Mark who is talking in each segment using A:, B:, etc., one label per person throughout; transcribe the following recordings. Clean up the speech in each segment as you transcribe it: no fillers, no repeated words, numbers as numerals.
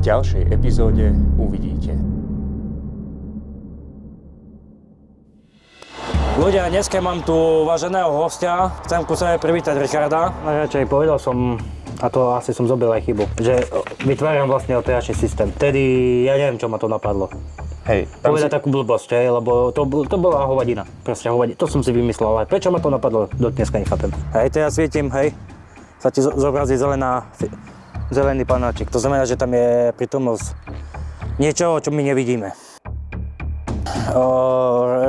A: ďalšej epizóde uvidíte.
B: Ľudia, dneska mám tu váženého hostia. Chcem ku sebe privítať Richarda. Najradšej povedal som, a to asi som zobil aj chybu, že vytváram vlastne operačný systém. Vtedy ja neviem, čo ma to napadlo.
A: Hej,
B: povedať takú blbosť, lebo to bola hovadina. Proste hovadina. To som si vymyslel, ale prečo ma to napadlo, do dneska nechápem. Hej, teraz svietim, hej, sa ti zobrazí zelený panáčik. To znamená, že tam je prítomnosť niečoho, čo my nevidíme.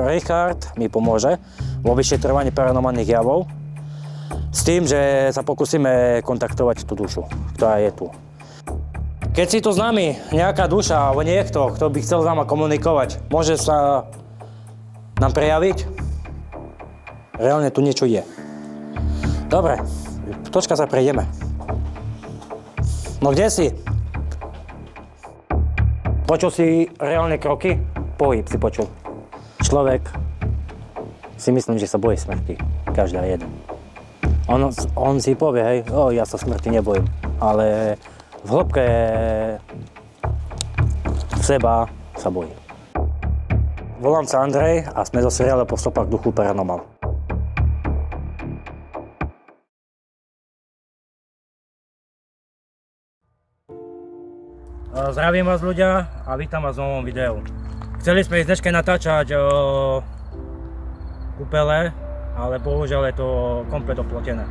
B: Richard mi pomôže vo vyšetrovaní paranormálnych javov s tým, že sa pokúsime kontaktovať tú dušu, ktorá je tu. Keď si tu s nami nejaká duša alebo niekto, kto by chcel s nami komunikovať, môže sa nám prejaviť? Reálne tu niečo je. Dobre, točka sa prejdeme. No kde si? Počul si reálne kroky? Pohyb si počul. Človek si myslím, že sa bojí smrti. Každá jeden. On si povie, hej, ja sa smrti nebojím. Ale v hĺbke seba sa bojí. Volám sa Andrej a sme zo seriálu Po stopách duchu Paranormal. Zdravím vás ľudia a vítam vás v novom videu. Chceli sme ísť dneska natáčať kúpele, ale bohužiaľ je to komplet oplotené.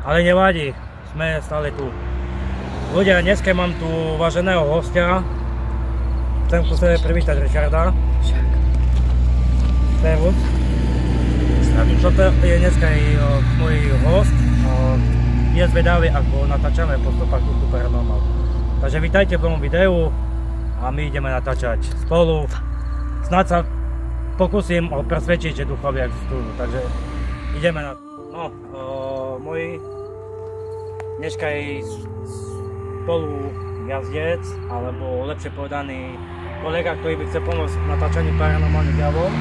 B: Ale nevadí, sme stále tu. Ľudia, dneska mám tu váženého hostia. Chcem ku sebe privítať Richarda. Servus. Toto je dneska môj host. Je zvedavý, ako natáčame Po stopách duchu Paranormal. Takže vítajte v novom videu a my ideme natáčať spolu. Snáď sa pokúsim presvedčiť, že duchovia existujú. Takže ideme na... No, môj dneska je spolujazdec, alebo lepšie povedaný kolega, ktorý by chcel pomôcť v natáčaní paranormálnych javov.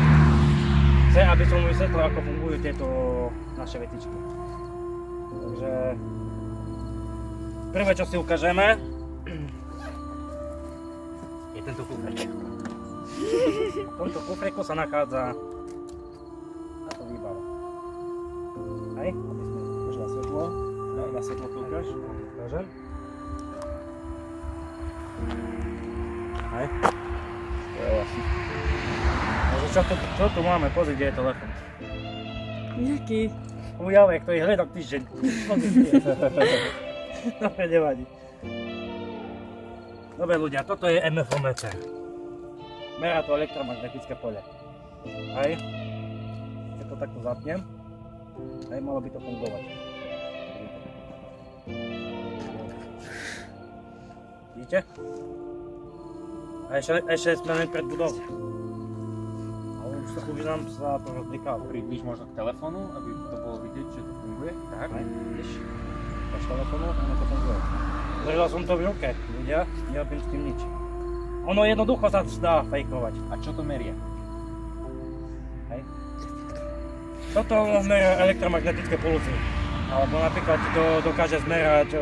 B: Chce, aby som mu vysvetlil, ako fungujú tieto naše vetičky. Takže prvé, čo si ukážeme, je tento kufrek. V tomto kufreku sa nachádza táto výbava. Hej, aby sme ukážali svetlo. Hej, na svetlo tu ukáž. Ukážem. Hej. Čo tu máme? Pozri, kde je telefon.
C: Jaký?
B: Ujave, ktorý hľadal týždeň. Dobre, nevadí. Dobre ľudia, toto je MFometer. Merá to elektromagnetické pole. Hej. Keď to takto zapnem, hej, malo by to fungovať. Vidíte? A ešte sme len pred budovou. Ale už nám sa to rozblikalo.
A: Priblíž možno k telefónu, aby to bolo vidieť, že to funguje. Tak.
B: Hej, vidíš? Máš telefónu, ono to funguje. Držal som to v ruke, ľudia, nerobím s tým nič. Ono jednoducho sa dá fejkovať.
A: A čo to merie?
B: Hej. Toto meria elektromagnetické pulzy. Alebo napríklad ti to dokáže zmerať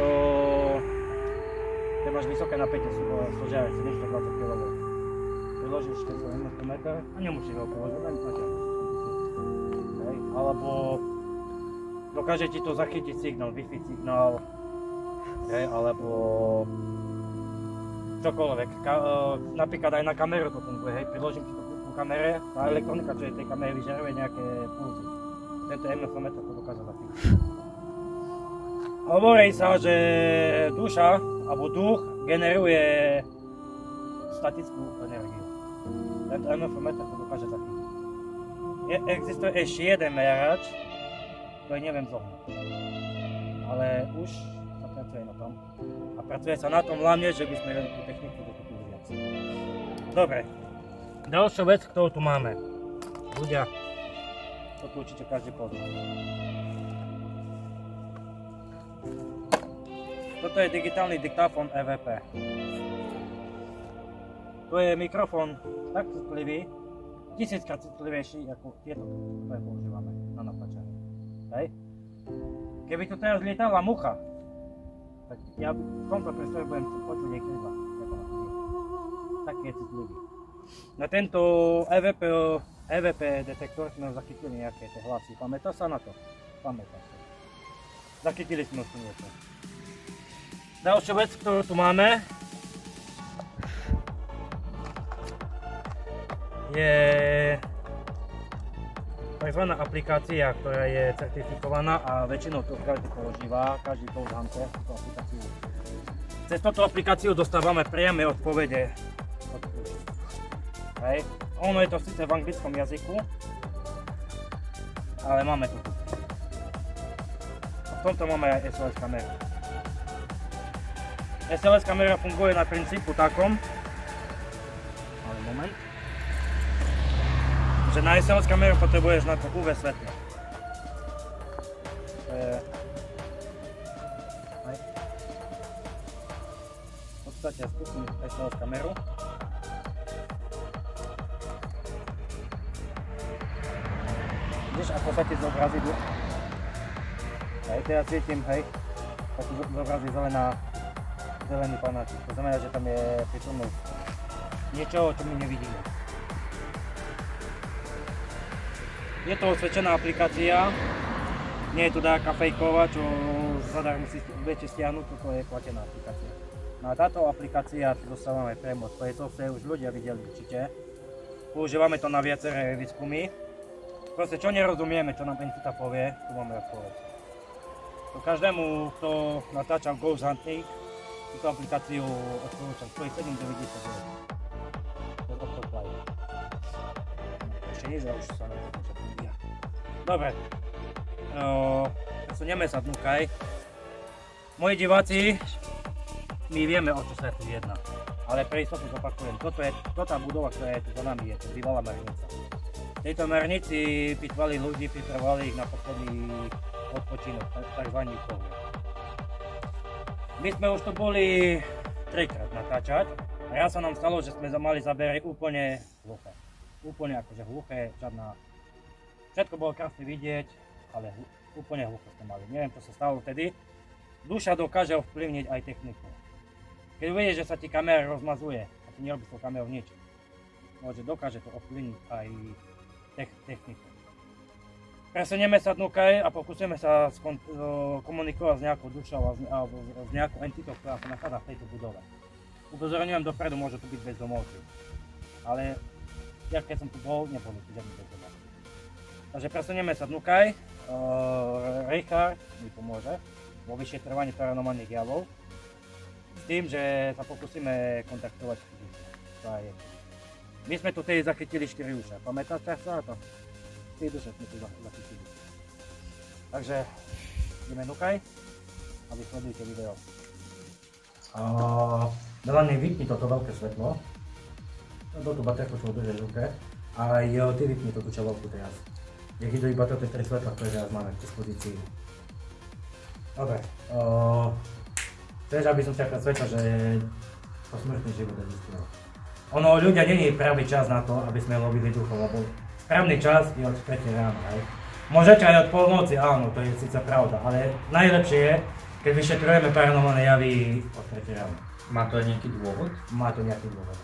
B: keď máš vysoké napätie stožiare 720 kV. Priložíš tento MFometer a nemusíš ho položiť, len natiahneš. Hej. Alebo dokáže ti to zachytiť signál, Wi-Fi signál. Hej, alebo čokoľvek. Napríklad aj na kameru to funguje, hej, priložím si to ku kamere, tá elektronika, čo je tej kamere, vyžaruje nejaké pulzy. Tento MFometer to dokáže zachytiť. Hovorí sa, že duša, alebo duch, generuje statickú energiu. Tento MFometer to dokáže zachytiť. Existuje ešte jeden merač, ktorý neviem zohnúť. Ale už pracuje na tom. A pracuje sa na tom hlavne, že by sme tú techniku dokúpili viac. Dobre. Ďalšia vec, ktorú tu máme. Ľudia, to tu určite každý pozná. Toto je digitálny diktafón EVP. To je mikrofón tak citlivý, 1000-krát citlivejší ako tieto, ktoré používame na natáčanie. Hej. Keby tu teraz lietala mucha, tak ja v tomto priestore budem počuť jej krídla, jak Taký je citlivý. Na tento EVP detektor sme zachytili nejaké tie hlasy. Pamätá sa na to? Pamätá sa. Zachytili sme už niečo. Ďalšia vec, ktorú tu máme, je tzv. Aplikácia, ktorá je certifikovaná a väčšinou to každý používa, každý Ghost Hunter túto aplikáciu. Cez túto aplikáciu dostávame priame odpovede. Hej. Ono je to síce v anglickom jazyku, ale máme to tu. V tomto máme aj SLS kameru. SLS kamera funguje na princípu takom, ale moment, že na SLS kameru potrebuješ na to UV svetlo. V podstate spustím SLS kameru. Vidíš, ako sa ti zobrazí? Hej, teraz svietím, hej, sa ti zobrazí zelený panáčik. To znamená, že tam je prítomnosť niečoho, čo my nevidíme. Je to osvedčená aplikácia, nie je to nejaká fejková, čo zadarmo si viete stiahnuť, toto je platená aplikácia. No a táto aplikácia tu dostávame priamo od Playtofte, už ľudia videli určite. Používame to na viaceré výskumy. Proste čo nerozumieme, čo nám entita povie, tu máme odpoveď. To každému, kto natáča Ghost Hunting, túto aplikáciu odporúčam, stojí 7,99. To je Octoplay. Ešte nie, už sa nepomôže pobíja. Dobre, presunieme sa dnúkaj. Moji diváci, my vieme, o čo sa tu jedná, ale pre istotu zopakujem, toto je tá budova, ktorá je tu za nami, je to bývalá mernica. V tejto mernici pitvali ľudí, pripravovali ich na posledný odpočinok, tzv. Pohreb. My sme už tu boli 3-krát natáčať a raz sa nám stalo, že sme mali zábery úplne hluché. Úplne akože hluché, žiadna... Všetko bolo krásne vidieť, ale úplne hluché sme mali. Neviem, čo sa stalo vtedy. Duša dokáže ovplyvniť aj techniku. Keď uvidíš, že sa ti kamera rozmazuje a ty nerobíš s tou kamerou nič, dokáže to ovplyvniť aj techniku. Presunieme sa dnúkaj a pokúsime sa komunikovať s nejakou dušou alebo s nejakou entitou, ktorá sa nachádza v tejto budove. Upozorňujem dopredu, môže tu byť bezdomovci. Ale ja keď som tu bol, neboli tu žiadni bezdomovci. Takže presunieme sa dnúkaj. Richard mi pomôže vo vyšetrovaní paranormálnych javov. S tým, že sa pokúsime kontaktovať dušu. My sme tu tedy zachytili 4 duše. Pamätáš sa na to? 4 duše sme tu zachytili. Takže ideme dnúkaj a vysledujte video. Hlavne vypni toto veľké svetlo. Do tú baterku, čo držíš v ruke. A ty vypni tú čelovku teraz. Nech idú iba toto 3 svetla, ktoré teraz máme k dispozícii. Dobre. Chceš, aby som ťa presvedčil, že posmrtný život existuje. Ono, ľudia, nie je pravý čas na to, aby sme lovili duchov, lebo správny čas je od 3 rána, hej. Môžete aj od polnoci, áno, to je síce pravda, ale najlepšie je, keď vyšetrujeme paranormálne javy od 3 rána.
A: Má to aj nejaký dôvod?
B: Má to nejaký dôvod.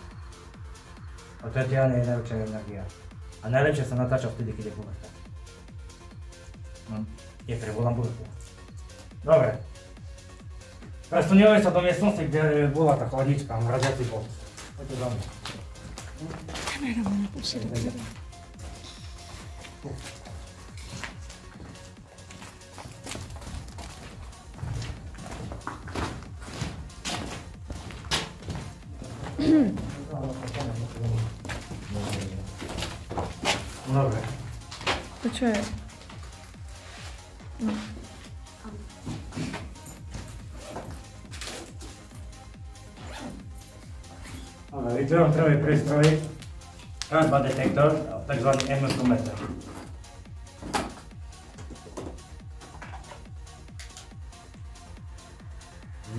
B: Od 3 rána je najlepšia energia. A najlepšie sa natáča vtedy, keď je burka. Je prevolám burku. Dobre. Presunieme sa do miestnosti, kde bola tá chladnička, mraziaci bod. Poďte za mňa.
C: Kamera ma napúšťa do teba.
B: Dobre.
C: To čo je? No.
B: Vytvorím prvý prístroj, K2 detektor, tzv. MS-kometer.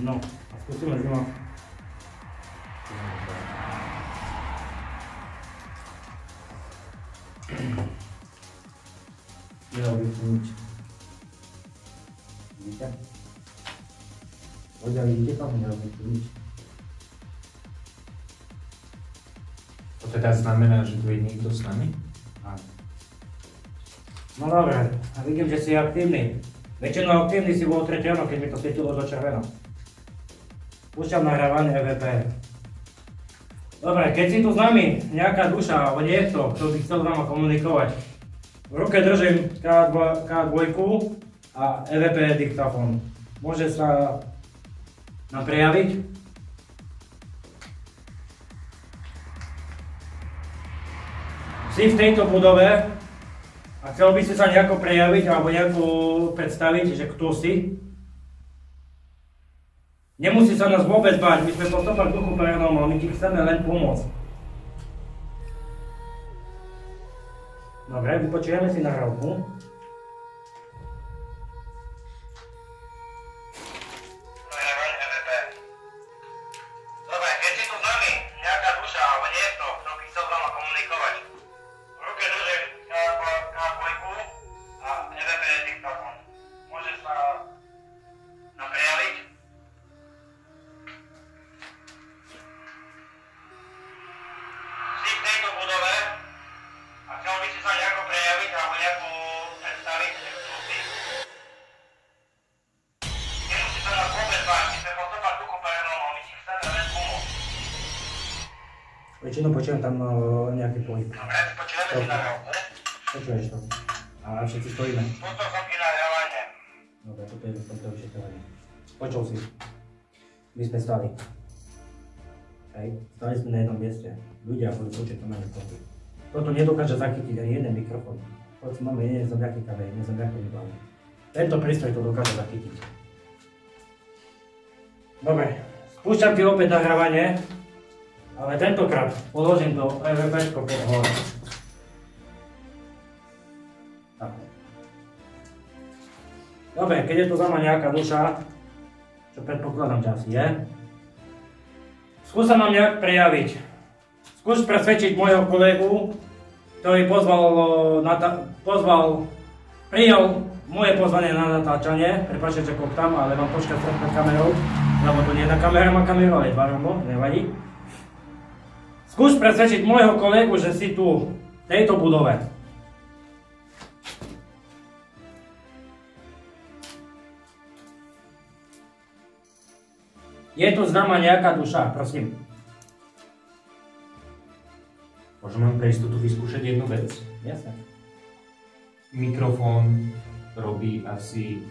B: No, a skúsime s ním. Nerobí tu nič. Vidíte? Ľudia, vidíte tam, nerobí tu nič.
D: teda znamená, že tu je niekto s nami?
B: Áno. No dobre, a vidím, že si aktívny. Väčšinou aktívny si bol 3 ráno, keď mi to svietilo do červeno. Púšťam nahrávanie EVP. Dobre, keď si tu s nami nejaká duša alebo niekto, kto by chcel s nami komunikovať, v ruke držím K2 a EVP diktafón. Môže sa nám prejaviť? Si v tejto budove a chcel by si sa nejako prejaviť alebo nejako predstaviť, že kto si? Nemusí sa nás vôbec báť, my sme po stopách duchu paranormal, my ti chceme len pomôcť. Dobre, vypočujeme si nahrávku. Dobre, keď si tu s nami nejaká duša alebo niekto, kto by chcel s vama komunikovať, v ruke držím K2 a EVP diktafón. Môže sa nám prejaviť? Si v tejto budove a chcel by si sa nejako prejaviť alebo nejako predstaviť, že kto si? Nemusí sa nás vôbec báť, my sme po stopách duchu paranormal, my ti chceme len pomôcť. Väčšinou počujem tam nejaký pohyb. Dobre, počujeme si nahrávku. Počuješ to. A všetci stojíme. Toto som ti nahrávanie. Dobre, toto je vyšetrovanie. Počul si. My sme stali. Hej, stali sme na jednom mieste. Ľudia budú počuť, to máme pohyb. Toto nedokáže zachytiť ani jeden mikrofón. Hoci máme jeden zomľaký kabel, jeden zomľaký výbavu. Tento prístroj to dokáže zachytiť. Dobre, spúšťam ti opäť nahrávanie, ale tentokrát položím to EVP-čko pod hore. Tak. Dobre, keď je tu za mňa nejaká duša, čo predpokladám, že asi je, skús sa nám nejak prejaviť. Skús presvedčiť môjho kolegu, ktorý prijal moje pozvanie na natáčanie. Prepáčte, že koptám, ale mám počkať pred kamerou, lebo tu nie jedna kamera, má kameru, ale dva rambo, nevadí. Skús presvedčiť môjho kolegu, že si tu, v tejto budove. Je tu známa nejaká duša, prosím.
D: Môžem vám pre istotu vyskúšať jednu vec.
B: Jasne.
D: Mikrofón robí asi,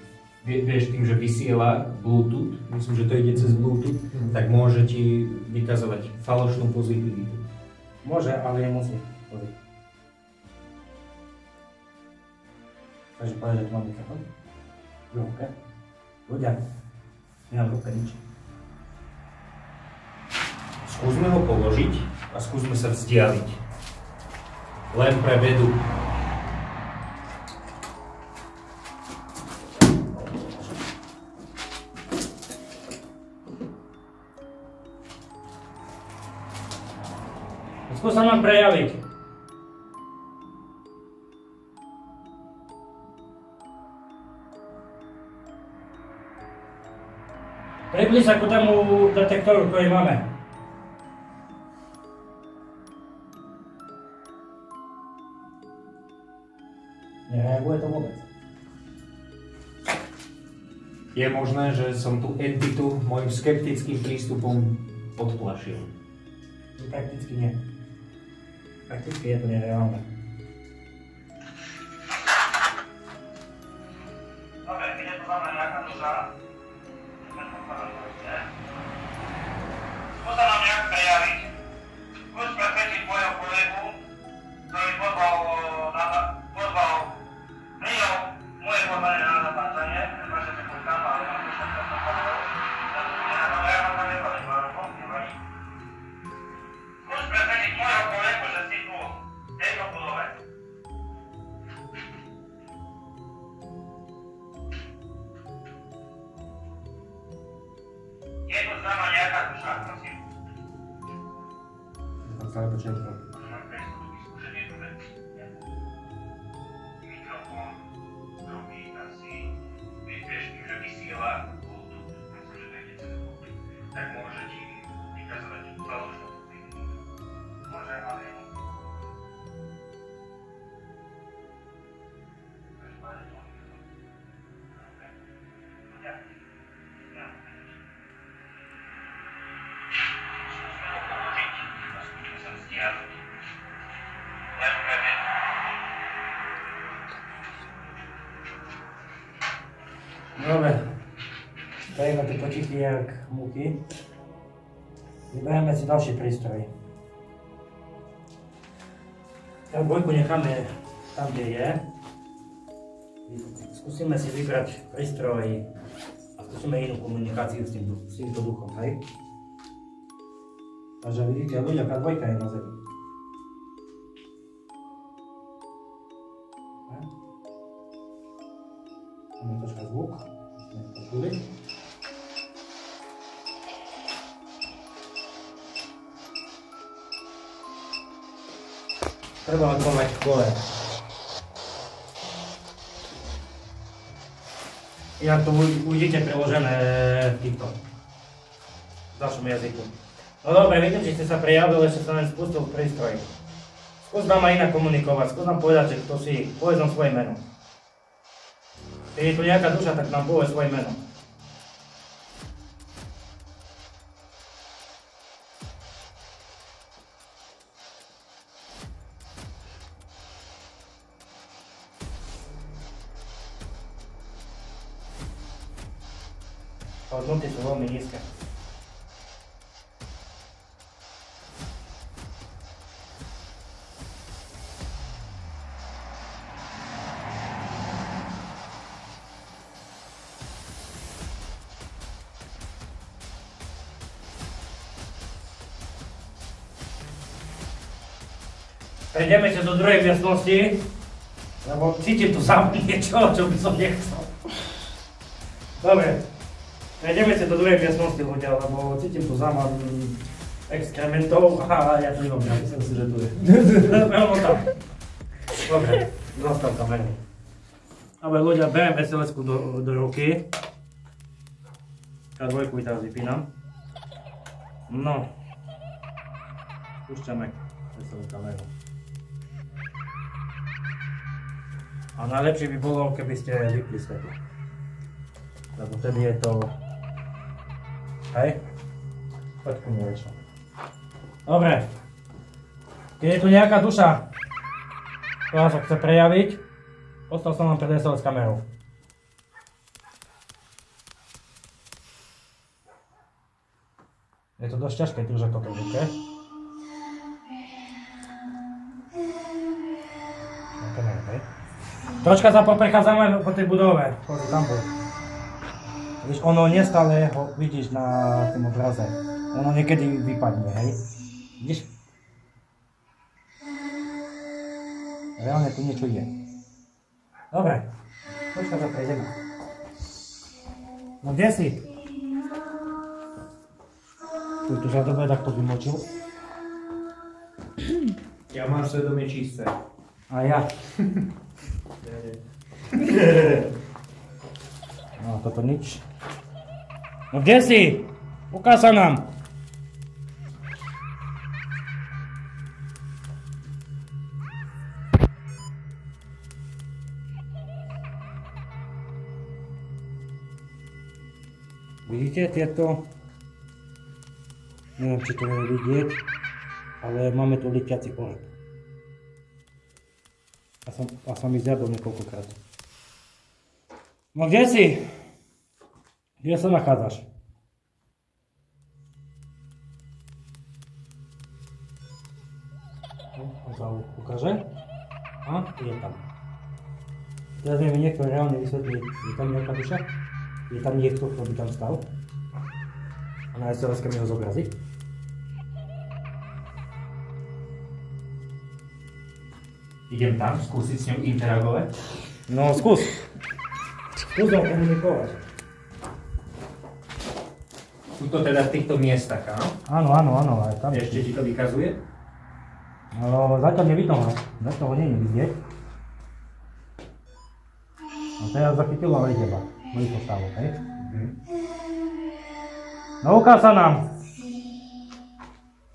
D: vieš, tým, že vysiela Bluetooth, myslím, že to ide cez Bluetooth, tak môže ti vykazovať falošnú pozitivitu.
B: Môže, ale nemusí. Pozri. Takže povedať, že tu mám mikrofón. V ruke. Ľudia, nemám v ruke nič.
D: Skúsme ho položiť a skúsme sa vzdialiť. Len pre vedu.
B: Skús sa nám prejaviť. Približ sa ku tomu detektoru, ktorý máme. Nereaguje to vôbec.
D: Je možné, že som tú entitu môjim skeptickým prístupom odplašil.
B: Prakticky nie. Prakticky je to nereálne. Dobre, keď je to za mňa nejaká duša, skús sa nám nejak prejaviť. Skús presvedčiť môjho kolegu, ktorý prijal moje pozvanie na natáčanie. Prepáčte, že počkám, ale mám to všetko na kamerou. Ja mám tam nevadí, nevadí. Skús presvedčiť môjho kolegu, že si tu, v tejto budove. Je tu známa nejaká duša, prosím. Tam stále počujem to. Mám pre istotu vyskúšať jednu vec. Mikrofón robí asi, vieš, tým, že vysiela Bluetooth, myslím, že to ide cez Bluetooth, tak môže ti vykazovať falošnú pozíciu. Môže, ale Dobre. Stojíme tu potichli jak múky. Vybereme si ďalší prístroj. Ten dvojku necháme tam, kde je. Skúsime si vybrať prístroj a skúsime inú komunikáciu s týmto duchom, hej? Takže vidíte, ľudia, tá dvojka je na zemi. Máme troška zvuk, sme to počuli. Treba odpovať v kole. Inak to uvidíte preložené v týchto. V našom jazyku. No dobre, vidím, že ste sa prejavili, ešte sa len spustil prístroj. Skús nám aj inak komunikovať, skús nám povedať, že kto si, povedz nám svoje meno. Keď je tu nejaká duša, tak nám povedz svoje meno. Hodnoty sú veľmi nízke. Prejdeme sa do druhej miestnosti, lebo cítim tu sám niečo, čo by som nechcel. Dobre, prejdeme sa do druhej miestnosti, ľudia, lebo cítim tu záman exkrementov a ja to nemám rád, myslím si, že tu je. Veľmi tam. Dobre, zostav kameru. Dobre, ľudia, berem SLS-ku do ruky. K2 teraz vypínam. No. Púšťame SLS kameru. A najlepšie by bolo, keby ste vypli svetlo. Lebo vtedy je to... Hej? Poď ku mne väčšie. Dobre. Keď je tu nejaká duša, ktorá sa chce prejaviť, ostal som vám pred SLS kamerou. Je to dosť ťažké držať toto v ruke. Troška sa poprechádzame po tej budove, pozri tam bol. Víš, ono nestále ho vidíš na tom obraze. Ono niekedy vypadne, hej? Vidíš? Reálne tu niečo je. Dobre, troška sa prejdeme. No kde si? Tu sa dobre takto vymočil.
D: Ja mám svedomie čisté.
B: A ja. No, toto nič. No kde si? Ukáž sa nám. Vidíte tieto? Neviem, či to je vidieť, ale máme tu lietiaci pohľad. A som ich zjadol niekoľkokrát. No kde si? Kde sa nachádzaš? On sa ukáže. A je tam. Teraz mi niekto reálne vysvetlí, je tam nejaká duša? Je tam niekto, kto by tam stal? A na SLS-ke mi ho zobrazí?
D: Idem tam, skúsiť s ňou interagovať?
B: No skús. Skús ho komunikovať.
D: Sú to teda v týchto miestach, áno?
B: Áno, aj tam.
D: Ešte ti to vykazuje?
B: No zatiaľ nevidno ho. Zatiaľ ho nie je vidieť. No teraz zachytilo aj teba. Moji postavu, hej? No ukáž sa nám.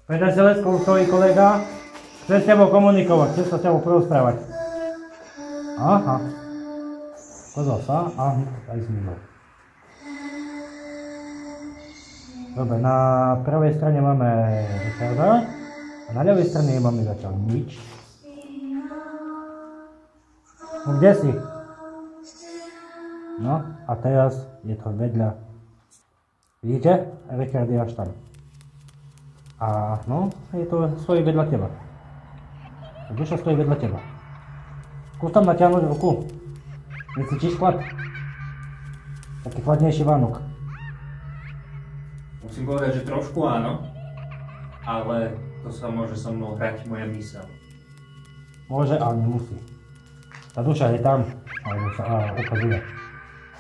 B: Pred SLS-kou stojí kolega. Chce s tebou komunikovať, chce sa s tebou porozprávať. Aha. Pozor sa a aj zmínil. Dobre, na pravej strane máme Richarda a na ľavej strane máme zatiaľ nič. No kde si? No a teraz je to vedľa. Vidíte? Richard je až tam. A no, je to stojí vedľa teba. Duša stojí vedľa teba. Skús tam natiahnuť ruku. Necítiš chlad? Taký chladnejší vánok.
D: Musím povedať, že trošku áno, ale to sa môže so mnou hrať moja myseľ.
B: Môže, ale nemusí. Tá duša je tam, alebo sa ukazuje.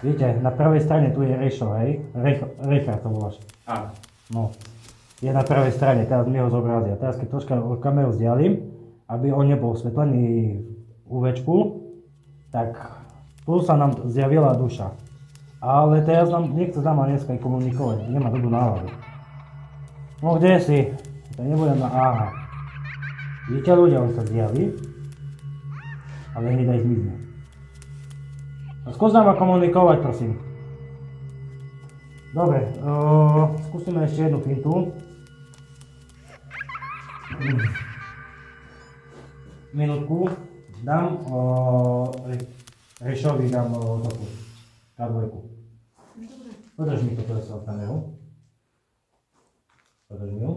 B: Vidíte, na pravej strane tu je Rešo, hej? Richard to voláš.
D: Áno.
B: No. Je na pravej strane, teraz mi ho zobrazia. Teraz keď troška kameru vzdialím, aby on nebol osvetlený UVčku, tak tu sa nám zjavila duša. Ale teraz nám nechce s nama dneska komunikovať, nemá dobrú náladu. No kde si? To nebudem na aha. Vidíte ľudia, on sa zjaví, ale hneď aj zmizne. No skús nám komunikovať, prosím. Dobre, skúsime ešte jednu fintu. Minútku. Dám Rešovi dám takú K2. Podrž mi to presol kameru. Podrž mi ju.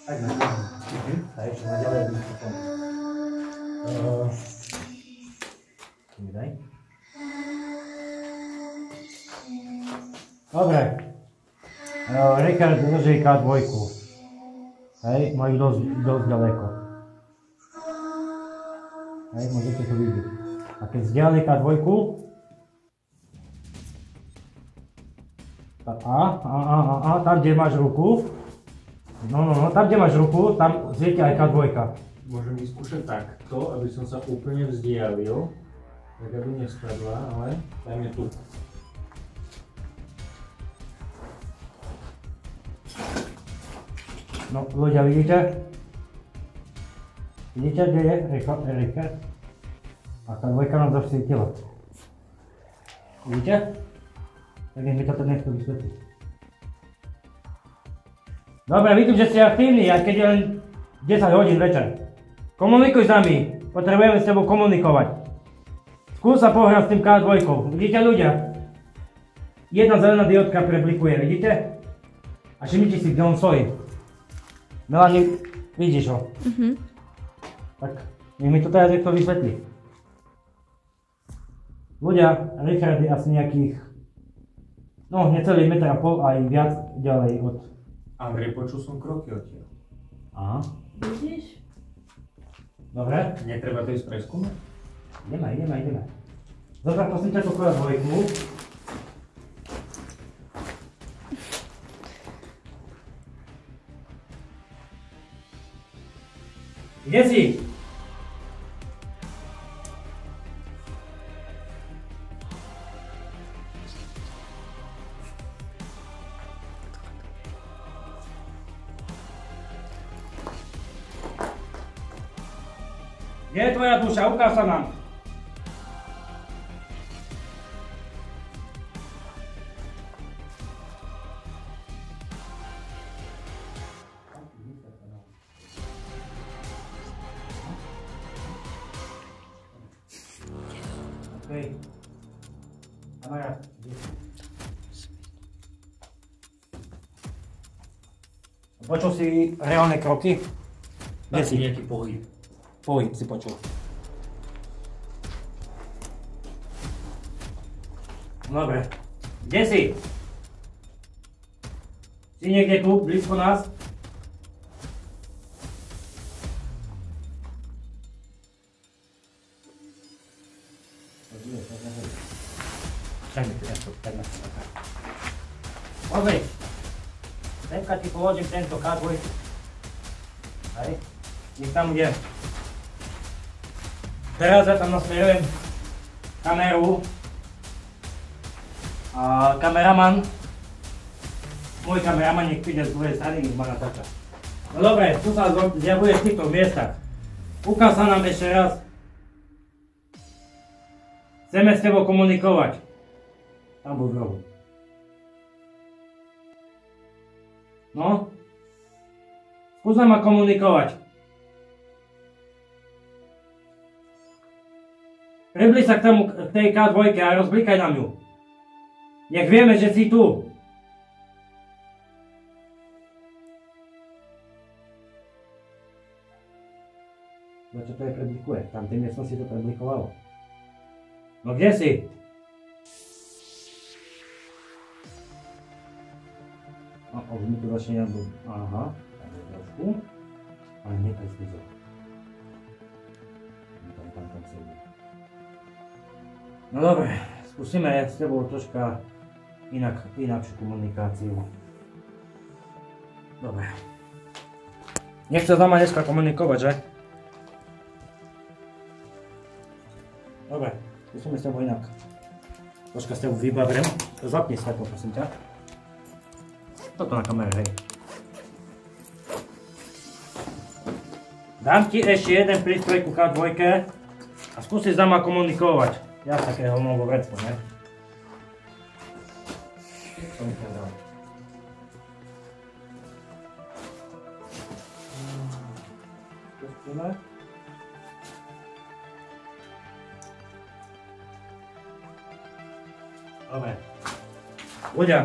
B: Tak na ešte na ďalej mikrofón. Mi daj. Dobre. Richard drží K2. Hej, majú dosť ďaleko. Hej, môžete to vidieť. A keď vzdiali K2, tam kde máš ruku, tam kde máš ruku, tam svieti aj K2.
D: Môžem vyskúšať takto, aby som sa úplne vzdialil, tak aby nespadla, ale dajme tu.
B: No, ľudia, vidíte? Vidíte, kde je Richard? A K2 nám zasvietila. Vidíte? Tak nech mi to niekto vysvetlí. Dobre, vidím, že ste aktívni, aj keď je len 10 hodín večer. Komunikuj s nami, potrebujeme s tebou komunikovať. Skús sa pohrať s tým K2. Vidíte, ľudia? Jedna zelená diódka preblikuje, vidíte? A všimnite si, kde on stojí. Melanie, vidíš ho? Tak, nech mi to teraz niekto vysvetlí. Ľudia, Richard je asi nejakých, no necelý 1,5 m aj viac ďalej od...
D: Andrej, počul som kroky odtiaľ.
B: Aha.
C: Vidíš?
B: Dobre.
D: Netreba to ísť preskúmať?
B: Ideme. Zober prosím ťa tú K2. Kde si? Kde je tvoja duša? Ukáž sa nám. Okej. Kamera. Počul si reálne kroky? Kde si?
D: Nejaký pohyb.
B: Pohyb si počul. Dobre. Kde si? Si niekde tu, blízko nás? Pozri. Tenka ti položím tento K2. Hej. Nech tam ide. Teraz ja tam nasmerujem kameru. A kameraman, môj kameraman nech príde z druhej strany, nech ma natáča. No dobre, tu sa zjavuje v týchto miestach. Ukáž sa nám ešte raz. Chceme s tebou komunikovať. Tam bol v rohu. No? Skús nám komunikovať. Približ sa k tej K2 a rozblikaj nám ju. Nech vieme, že si tu. Prečo to je preblikuje? Tam tým som si to preblikovalo. No kde si? No, už mi tu začne jadú. Aha, tak je trošku. Ale nie tak zbyzol. Tam sedí. No dobre, skúsime s tebou troška inakšiu komunikáciu. Dobre. Nechce s nama dneska komunikovať, že? Dobre, skúsime s tebou inak. Troška s tebou vybavrem. Zapni svetlo, prosím ťa. Toto na kamere, hej. Dám ti ešte jeden prístroj ku K2 a skúsi s nama komunikovať. Ja takého mám vo vrecku, ne? To mi to dám. Pustíme. Dobre. Ľudia.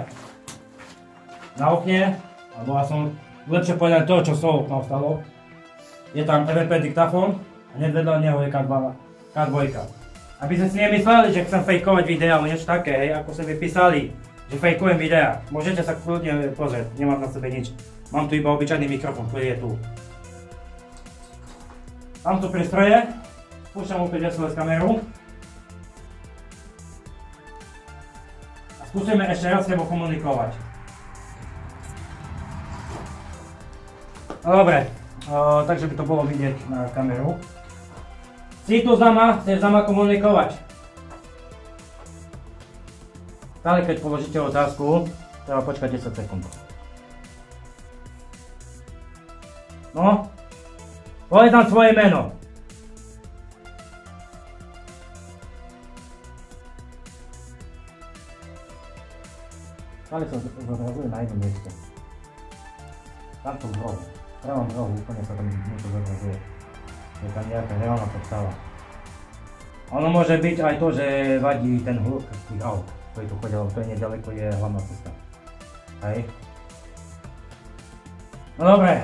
B: Na okne, alebo ja som lepšie povedať to, čo z toho okna ostalo. Je tam EVP diktafón a hneď vedľa neho je K2. Aby ste si nemysleli, že chcem fejkovať videa alebo niečo také, hej, ako ste mi písali, že fejkujem videa. Môžete sa kľudne pozrieť, nemám na sebe nič. Mám tu iba obyčajný mikrofón, ktorý je tu. Mám tu prístroje, spúšťam opäť SLS kameru. A skúsime ešte raz s tebou komunikovať. No dobre, takže by to bolo vidieť na kameru. Si tu za ma, chceš za ma komunikovať. Stále keď položíte otázku, treba počkať 10 sekúnd. No? Povedz nám svoje meno. Stále sa zobrazuje na jednom mieste. Tamto v rohu. V pravom rohu úplne sa tam niečo zobrazuje. Je tam nejaká reálna postava. Ono môže byť aj to, že vadí ten hluk tých aut, ktorý tu chodil, to je nedaleko, je hlavná cesta. Hej. No dobre,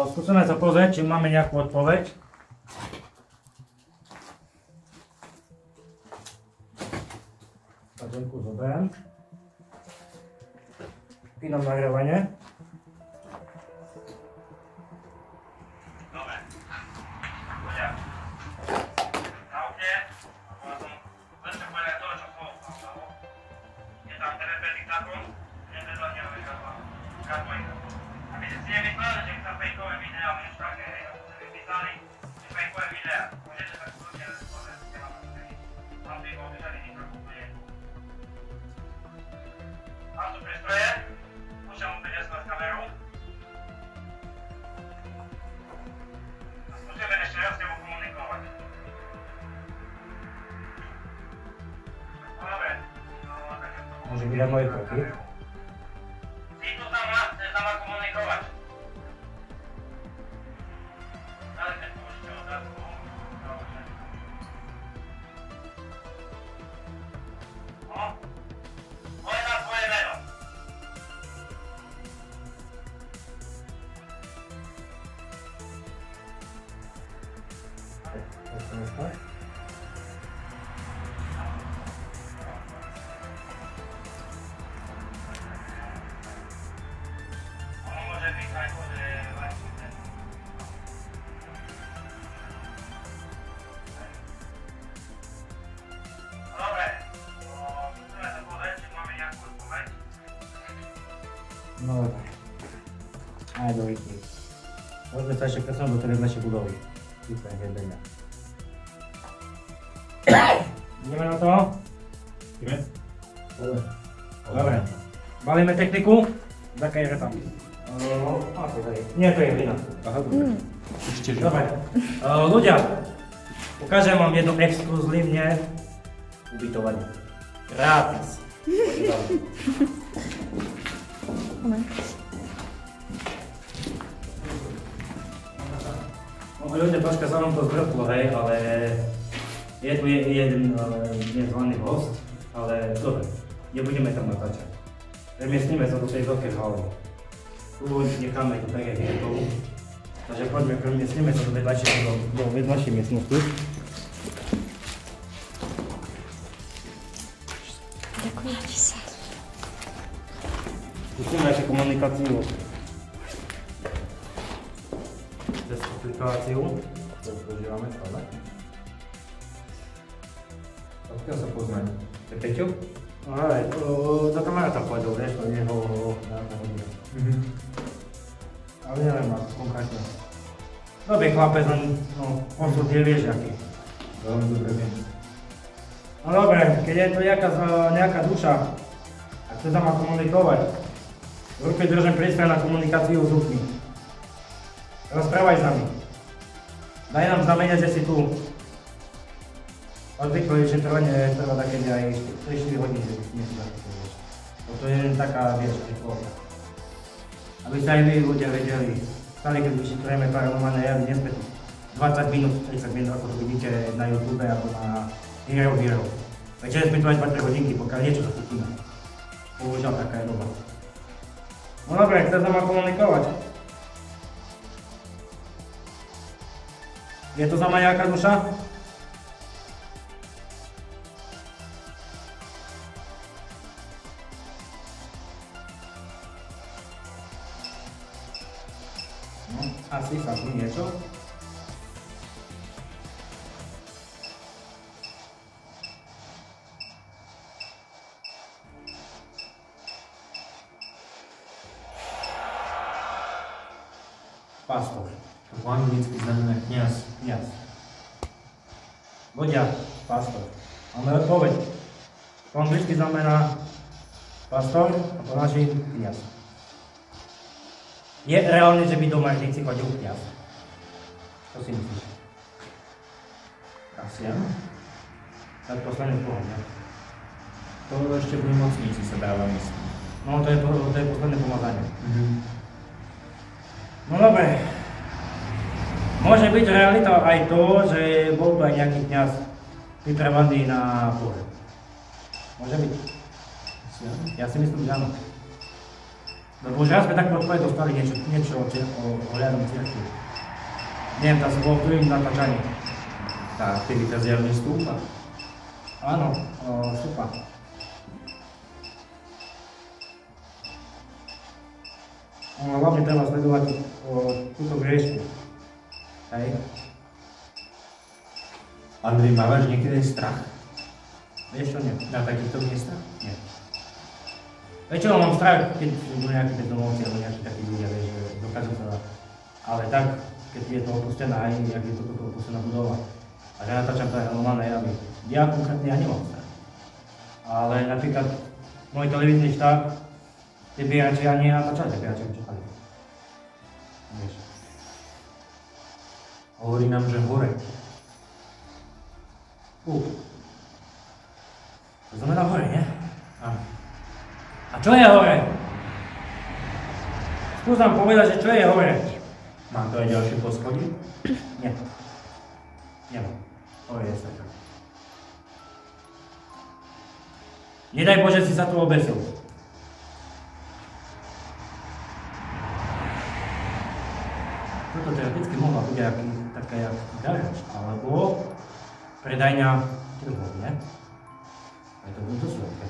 B: skúsime sa pozrieť, či máme nejakú odpoveď. Taženku zoberiem. Pínam nahrávanie. Môže vydať moje kroky. Si tu za ma, chceš za ma komunikovať. Ale keď položíte otázku, dobre. No? Povedz nám svoje meno. No dobre. Aj do Viki. Poďme sa ešte presunúť do tej našej budovy. Super, hneď. Ideme na to? Ideme? Dobre. Balíme techniku. Taká je tam. Nie, to je hlina. Aha, dobre. Dobre. Ľudia, ukážem vám jedno exkluzívne ubytovanie. Gratis. ľudia troška sa nám to zvrtlo, hej, ale je tu jeden nezvaný host, ale dobre, nebudeme tam natáčať. Premiestníme sa do tej veľkej haly. Tu necháme tu tak, jak je to. Takže poďme, premiestníme sa do vedľajšej miestnosti.
C: Ďakujem ti sa.
B: Skúsime ešte komunikáciu. Cez aplikáciu.
D: To používame stále. Odkiaľ sa poznajú? To je Peťo?
B: No ale, za kamaráta pôjdu, vieš, to nie ho hodinu. Ale neviem, ako konkrétne. Dobrý chlapec, no, on sú tie vieš, aký.
D: Veľmi dobre viem.
B: No dobre, keď je to nejaká duša, a chce sa ma komunikovať, v ruke držím prístroj na komunikáciu s duchmi. Rozprávaj s nami. Daj nám znamenie, že si tu. Odvykle, že trvanie trvá také aj 3-4 hodiny, že nie si takto vieš. To je len taká, vieš, prichôdka. Aby sa aj vy ľudia vedeli, stále keď vyšetrujeme paranormálne javy, nie sme tu 20 minút, 30 minút, ako to vidíte na YouTube alebo na Hero. Večer sme tu aj 2-3 hodinky, pokiaľ niečo sa chytíme. Bohužiaľ, taká je doba. No dobre, chce sa ma komunikovať. Je to za ma nejaká duša? No, asi sa tu niečo. Pastor.
D: To po anglicky znamená kňaz.
B: Kňaz. Vodia, pastor. Ale odpoveď. Po anglicky znamená pastor a po naši kňaz. Je reálne, že by do Martici chodil kňaz? Čo si myslíš?
D: Asi áno.
B: Tak posledný pohľad, ne?
D: To ešte v nemocnici sa dáva myslím.
B: No to je posledné pomazanie. No dobre. Môže byť realita aj to, že bol tu aj nejaký kňaz pripravený na pohreb. Môže byť. Ja si myslím, že áno. Lebo už raz sme takto odpoveď dostali niečo ohľadom cirkvi. Neviem, tam som bol v druhým natáčaní.
D: Tá aktivita zjavne stúpa.
B: Áno, stúpa. Hlavne treba sledovať túto griežku. Hej.
D: Andrej, mávaš niekedy strach
B: Vieš čo, nie.
D: na takýchto miestach?
B: Nie. Väčšinou mám strach, keď sú nejakí bezdomovci alebo nejakí takí ľudia, vieš, že dokážu sa... Ale tak, keď je to opustená, aj jak je toto opustená budova. A že natáčam paranormálne javy. Ja konkrétne ja nemám strach. Ale napríklad môj televízny štáb, tie biehači ani natáčali, tie biehači čakali. Vieš.
D: Hovorí nám, že hore.
B: To znamená hore, nie?
D: Áno.
B: A čo je hore? Skús nám povedať, že čo je hore?
D: Má to aj ďalšie poschodie?
B: Nie. Nemám. Hore je svetlo. Nedaj Bože, si sa tu obesil. Toto teoreticky mohla byť taká jak garáž, alebo predajňa trhov, nie? Aj to bude to svetlo.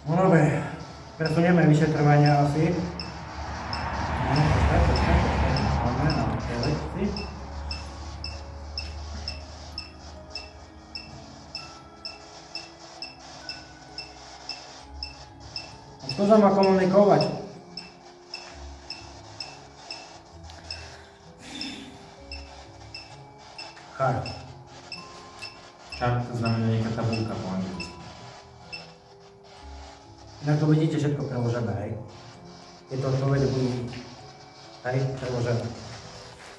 B: No dobre, presunieme vyšetrovania asi. Máme na telekci. Skúšam ma komunikovať. Char.
D: Char to znamená nejaká tabulka po anglicky.
B: Inak to vidíte všetko preložené, hej. Tieto odpovede budú aj preložené,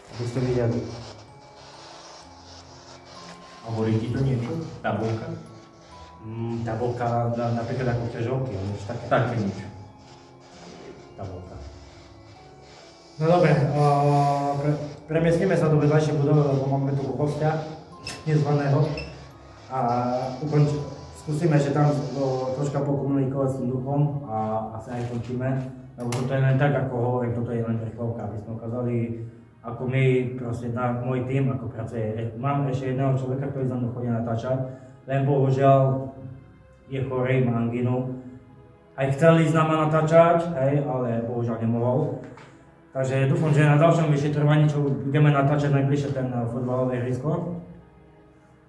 B: aby ste videli.
D: Hovorí ti to niečo? Tabulka?
B: Tabulka napríklad ako ťažovky, niečo také.
D: Také niečo.
B: Tabulka. No dobre, premiestnime sa do vedľajšej budovy, lebo máme tu hostia nezvaného. A skúsime, že tam troška pokomunikovať s tým duchom a asi aj končíme. Lebo toto je len tak, ako hovorím, toto je len rýchlovka, aby sme ukázali, ako my, proste môj tým, ako pracuje. Mám ešte jedného človeka, ktorý za mnou chodí natáčať, len bohužiaľ je chorý, má angínu. Aj chcel ísť s nama natáčať, hej, ale bohužiaľ nemohol. Takže dúfam, že na ďalšom vyšetrovaní, čo budeme natáčať najbližšie ten futbalové ihrisko,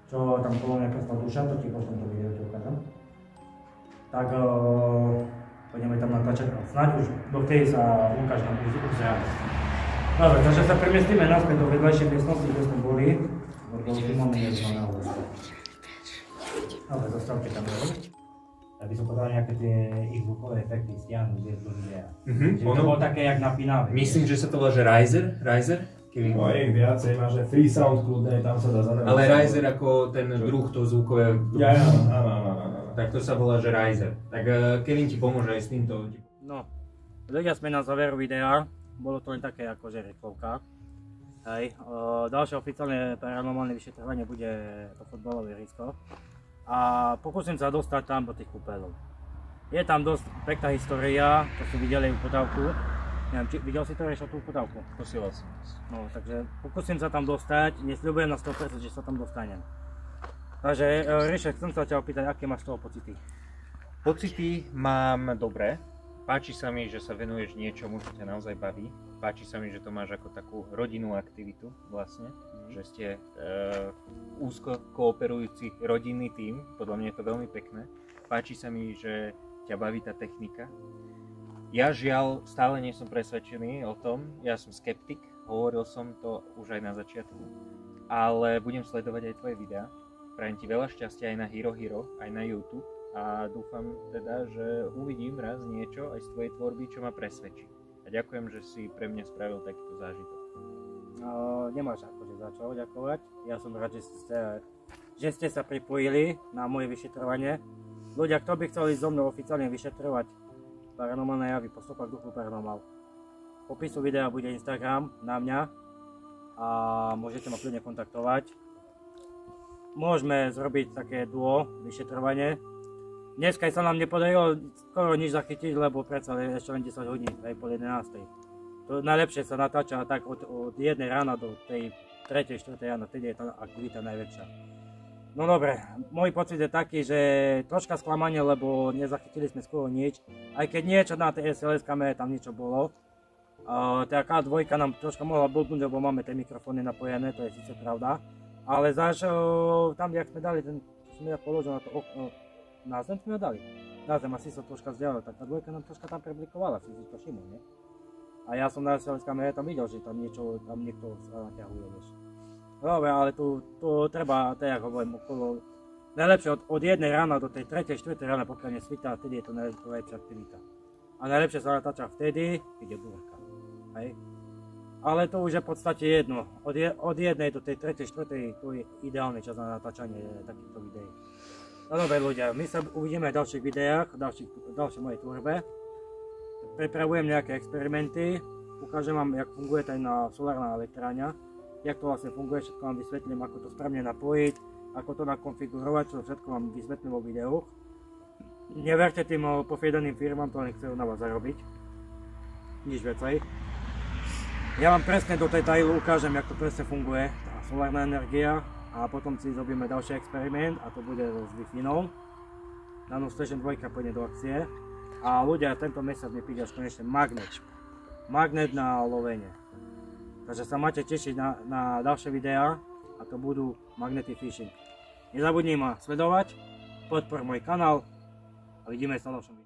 B: čo tam podľa mňa prestal Duša, to ti pošlem to video, čo ukážem. Tak pôjdeme tam natáčať a snáď už do tej sa Lukáš nám uzrá. Dobre, takže sa premiestíme naspäť do vedľajšej miestnosti, kde sme boli, lebo tu máme nezvaného hostia. Dobre, zostavte kameru. Ja by som povedal nejaké tie ich zvukové efekty stiahnuť do videa. Že to bolo také jak napínavé.
D: Myslím, že sa to volá, že Riser?
E: No je ich viacej, máš aj free sound kľudne, tam sa dá zanevať.
D: Ale Riser ako ten druh toho zvukové...
E: Ja, áno.
D: Tak to sa volá, že Riser. Tak Kevin ti pomôže aj s týmto.
B: No, ľudia sme na záveru videa, bolo to len také akože rýchlovka. Hej, ďalšie oficiálne paranormálne vyšetrovanie bude to futbalové ihrisko. A pokúsim sa dostať tam do tých kúpeľov. Je tam dosť pekná história, to si videli u podávku. Neviem, videl si to Rešo tú podávku?
A: Posielal som.
B: No, takže pokúsim sa tam dostať, nesľubujem na 100%, že sa tam dostanem. Takže Rišek, chcem sa ťa opýtať, aké máš z toho pocity?
F: Pocity mám dobré. Páči sa mi, že sa venuješ niečomu, čo ťa naozaj baví. Páči sa mi, že to máš ako takú rodinnú aktivitu vlastne. Že ste úzko kooperujúci rodinný tím. Podľa mňa je to veľmi pekné. Páči sa mi, že ťa baví tá technika. Ja žiaľ stále nie som presvedčený o tom. Ja som skeptik. Hovoril som to už aj na začiatku. Ale budem sledovať aj tvoje videá. Prajem ti veľa šťastia aj na Hero, aj na YouTube. A dúfam teda, že uvidím raz niečo aj z tvojej tvorby, čo ma presvedčí. A ďakujem, že si pre mňa spravil takýto zážitok.
B: Nemáš akože za čo ďakovať. Ja som rád, že ste sa pripojili na moje vyšetrovanie. Ľudia, kto by chcel ísť so mnou oficiálne vyšetrovať paranormálne javy po stopách duchu Paranormal. V popisu videa bude Instagram na mňa a môžete ma kľudne kontaktovať. Môžeme zrobiť také duo vyšetrovanie. Dneska sa nám nepodarilo skoro nič zachytiť, lebo predsa ešte len 10 hodín, aj po 11. To najlepšie sa natáča tak od 1 rána do tej 3. 4. rána, vtedy je tá aktivita najväčšia. No dobre, môj pocit je taký, že troška sklamanie, lebo nezachytili sme skoro nič. Aj keď niečo na tej SLS kamere tam niečo bolo. Tá K2 nám troška mohla blbnúť, lebo máme tie mikrofóny napojené, to je síce pravda. Ale zaš tam, jak sme dali ten, čo som ja položil na to okno, na zem sme ho dali. Na zem asi sa troška vzdialil, tak tá dvojka nám troška tam preblikovala, si to všimol, nie? A ja som na SLS kamere tam videl, že tam niečo, tam niekto sa naťahuje, vieš. Dobre, ale tu treba, tak hovorím, okolo, najlepšie od 1 rána do tej 3. 4. rána, pokiaľ nesvítá, vtedy je to najlepšia aktivita. A najlepšie sa natáča vtedy, keď je búrka, hej? Ale to už je v podstate jedno, od 1 do tej 3. 4. to je ideálny čas na natáčanie takýchto videí. No dobre ľudia, my sa uvidíme v ďalších videách, v ďalšej mojej tvorbe. Pripravujem nejaké experimenty, ukážem vám, jak funguje tajná solárna elektráňa, jak to vlastne funguje, všetko vám vysvetlím, ako to správne napojiť, ako to nakonfigurovať, čo všetko vám vysvetlím vo videu. Neverte tým pofiedaným firmám, to len chcú na vás zarobiť, nič viacej. Ja vám presne do detailu ukážem, jak to presne funguje, tá solárna energia. A potom si zrobíme ďalší experiment a to bude s Wi-Fi-nou. NanoStation 2 pôjde do akcie. A ľudia, tento mesiac mi príde až konečne magnet. Magnet na lovenie. Takže sa máte tešiť na ďalšie videá a to budú magnety fishing. Nezabudni ma sledovať, podpor môj kanál a vidíme sa v ďalšom videu.